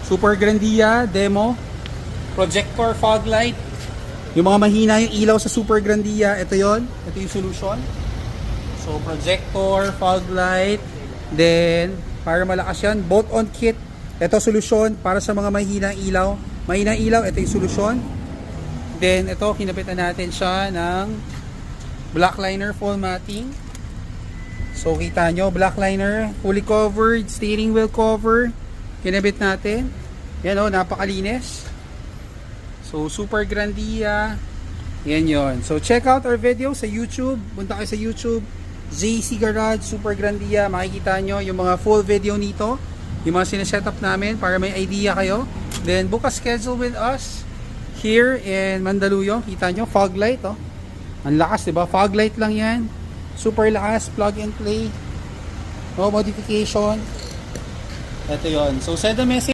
Super Grandia demo. Projector fog light. Yung mga mahina yung ilaw sa Super Grandia, ito yon. Ito yung solution. So projector, fog light, then para malakas yan, both on kit. Ito solusyon para sa mga mahina ilaw. Mahina ilaw, ito yung solusyon. Then ito, kinapitan natin siya ng black liner full matting. So kita nyo, black liner, fully covered, steering wheel cover. Kinabit natin. Yan o, napakalinis. So Super Grandia. Yan yon. So check out our video sa YouTube. Punta kayo sa YouTube. JC Garage, Super Grandia. Makikita nyo yung mga full video nito. Yung mga sinesetup namin para may idea kayo. Then book a schedule with us here in Mandaluyong. Kita nyo, fog light. Oh. Ang lakas, diba? Fog light lang yan. Super lakas, plug and play. No modification. Ito yon. So send a message.